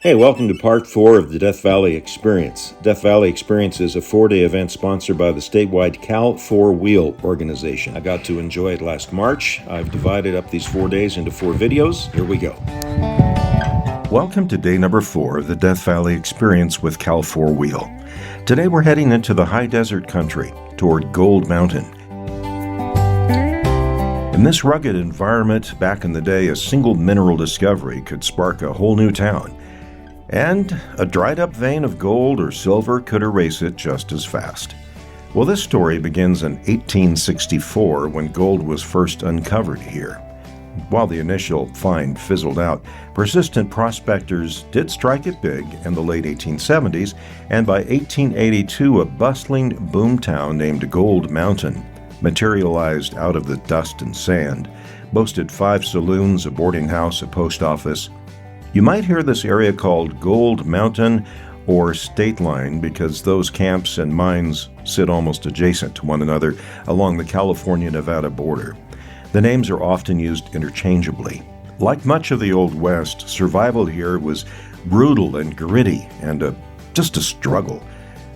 Hey, welcome to part 4 of the Death Valley Experience. Death Valley Experience is a 4-day event sponsored by the statewide Cal 4-Wheel organization. I got to enjoy it last March. I've divided up these 4 days into 4 videos. Here we go. Welcome to day number 4 of the Death Valley Experience with Cal 4-Wheel. Today we're heading into the high desert country toward Gold Mountain. In this rugged environment, back in the day, a single mineral discovery could spark a whole new town. And a dried-up vein of gold or silver could erase it just as fast. Well, this story begins in 1864 when gold was first uncovered here. While the initial find fizzled out, persistent prospectors did strike it big in the late 1870s, and by 1882 a bustling boomtown named Gold Mountain materialized out of the dust and sand, boasted 5 saloons, a boarding house, a post office. You might hear this area called Gold Mountain or Stateline because those camps and mines sit almost adjacent to one another along the California-Nevada border. The names are often used interchangeably. Like much of the Old West, survival here was brutal and gritty and just a struggle.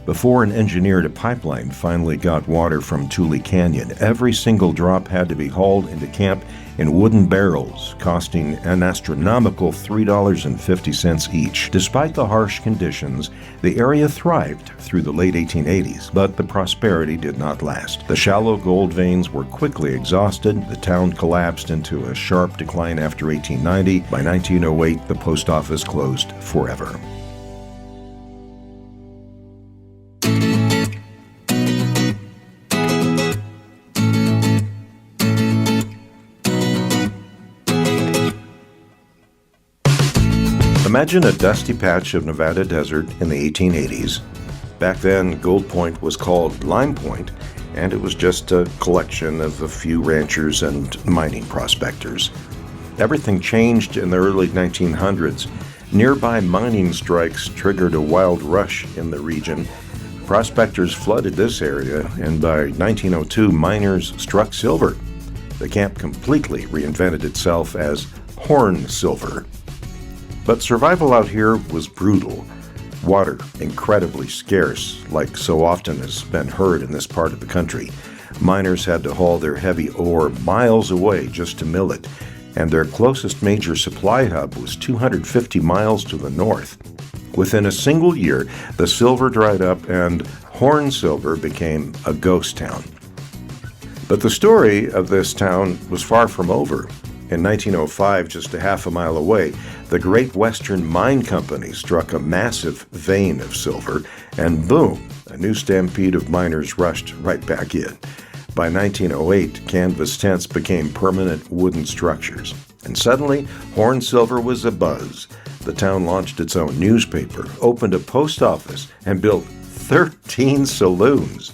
Before an engineered pipeline finally got water from Tule Canyon, every single drop had to be hauled into camp in wooden barrels, costing an astronomical $3.50 each. Despite the harsh conditions, the area thrived through the late 1880s, but the prosperity did not last. The shallow gold veins were quickly exhausted, the town collapsed into a sharp decline after 1890. By 1908, the post office closed forever. Imagine a dusty patch of Nevada desert in the 1880s. Back then, Gold Point was called Lime Point, and it was just a collection of a few ranchers and mining prospectors. Everything changed in the early 1900s. Nearby mining strikes triggered a wild rush in the region. Prospectors flooded this area, and by 1902, miners struck silver. The camp completely reinvented itself as Horn Silver. But survival out here was brutal. Water incredibly scarce, like so often has been heard in this part of the country. Miners had to haul their heavy ore miles away just to mill it, and their closest major supply hub was 250 miles to the north. Within a single year, the silver dried up and Horn Silver became a ghost town. But the story of this town was far from over. In 1905, just a half a mile away, the Great Western Mine Company struck a massive vein of silver, and boom, a new stampede of miners rushed right back in. By 1908, canvas tents became permanent wooden structures, and suddenly, Horn Silver was abuzz. The town launched its own newspaper, opened a post office, and built 13 saloons.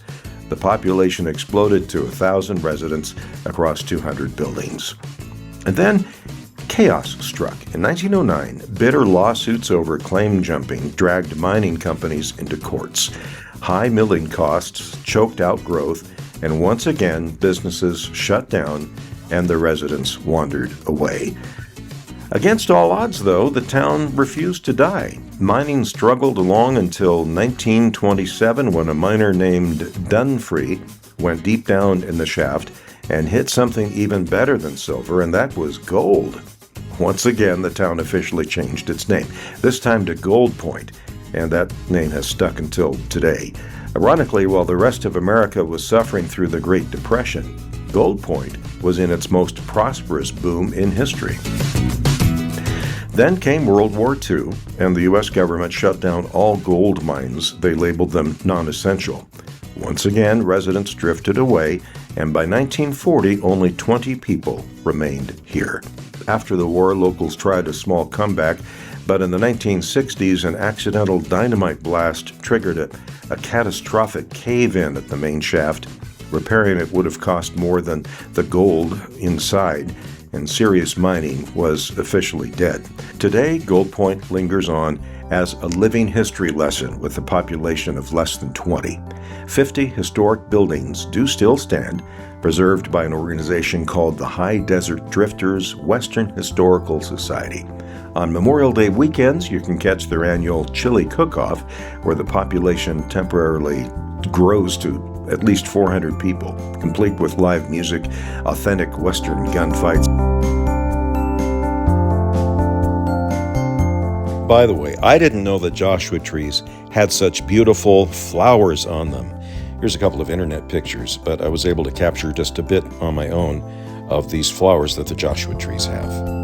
The population exploded to 1,000 residents across 200 buildings. And then, chaos struck. In 1909, bitter lawsuits over claim jumping dragged mining companies into courts. High milling costs choked out growth, and once again, businesses shut down and the residents wandered away. Against all odds, though, the town refused to die. Mining struggled along until 1927 when a miner named Dunfree went deep down in the shaft and hit something even better than silver, and that was gold. Once again, the town officially changed its name, this time to Gold Point, and that name has stuck until today. Ironically, while the rest of America was suffering through the Great Depression, Gold Point was in its most prosperous boom in history. Then came World War II, and the U.S. government shut down all gold mines. They labeled them non-essential. Once again, residents drifted away, and by 1940, only 20 people remained here. After the war, locals tried a small comeback, but in the 1960s, an accidental dynamite blast triggered a catastrophic cave-in at the main shaft. Repairing it would have cost more than the gold inside, and serious mining was officially dead. Today, Gold Point lingers on as a living history lesson with a population of less than 20. 50 historic buildings do still stand, preserved by an organization called the High Desert Drifters Western Historical Society. On Memorial Day weekends, you can catch their annual chili cook-off, where the population temporarily grows to at least 400 people, complete with live music, authentic Western gunfights. By the way, I didn't know that Joshua trees had such beautiful flowers on them. Here's a couple of internet pictures, but I was able to capture just a bit on my own of these flowers that the Joshua trees have.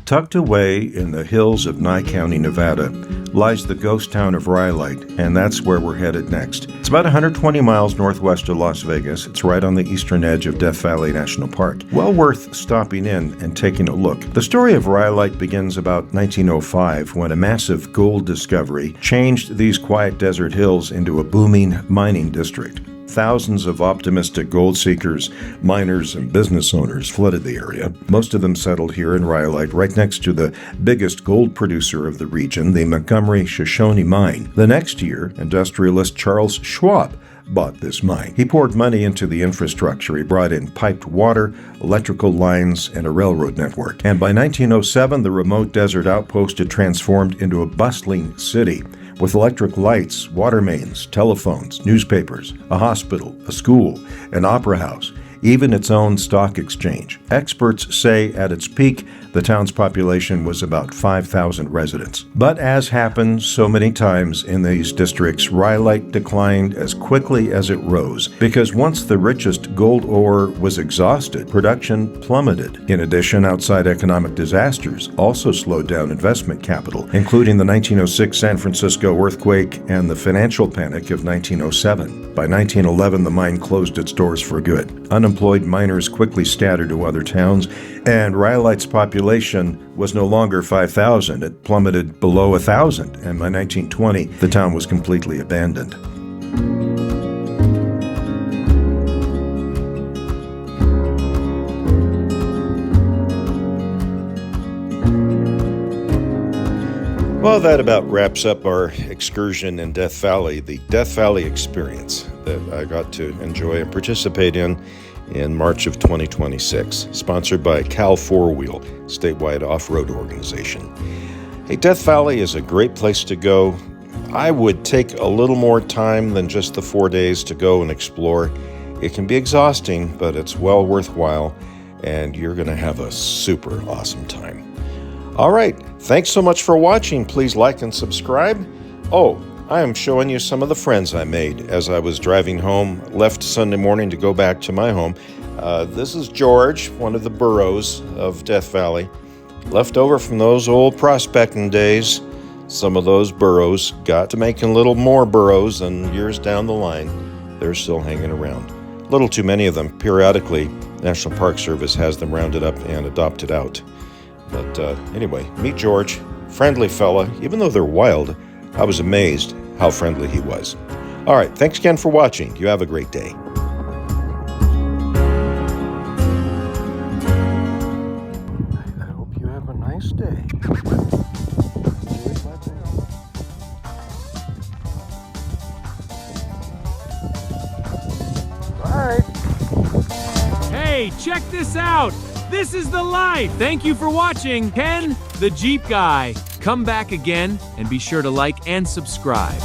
Tucked away in the hills of Nye County, Nevada, lies the ghost town of Rhyolite, and that's where we're headed next. It's about 120 miles northwest of Las Vegas. It's right on the eastern edge of Death Valley National Park. Well worth stopping in and taking a look. The story of Rhyolite begins about 1905, when a massive gold discovery changed these quiet desert hills into a booming mining district. Thousands of optimistic gold seekers, miners, and business owners flooded the area. Most of them settled here in Rhyolite, right next to the biggest gold producer of the region, the Montgomery-Shoshone mine. The next year, industrialist Charles Schwab bought this mine. He poured money into the infrastructure. He brought in piped water, electrical lines, and a railroad network. And by 1907, the remote desert outpost had transformed into a bustling city, with electric lights, water mains, telephones, newspapers, a hospital, a school, an opera house, even its own stock exchange. Experts say at its peak, the town's population was about 5,000 residents. But as happens so many times in these districts, Rhyolite declined as quickly as it rose, because once the richest gold ore was exhausted, production plummeted. In addition, outside economic disasters also slowed down investment capital, including the 1906 San Francisco earthquake and the financial panic of 1907. By 1911, the mine closed its doors for good. Unemployed miners quickly scattered to other towns, and Rhyolite's population was no longer 5,000. It plummeted below 1,000, and by 1920, the town was completely abandoned. Well, that about wraps up our excursion in Death Valley, the Death Valley experience that I got to enjoy and participate in March of 2026, sponsored by Cal 4-Wheel, statewide off-road organization. Hey, Death Valley is a great place to go. I would take a little more time than just the 4 days to go and explore. It can be exhausting, but it's well worthwhile, and you're going to have a super awesome time. All right, thanks so much for watching. Please like and subscribe. Oh, I am showing you some of the friends I made as I was driving home, left Sunday morning to go back to my home. This is George, one of the burros of Death Valley. Left over from those old prospecting days, some of those burros got to making little more burros, and years down the line, they're still hanging around. A little too many of them. Periodically, National Park Service has them rounded up and adopted out. But anyway, meet George, friendly fella. Even though they're wild, I was amazed how friendly he was. All right, thanks again for watching. You have a great day. I hope you have a nice day. Bye. Hey, check this out. This is the life. Thank you for watching. Ken, the Jeep guy. Come back again and be sure to like and subscribe.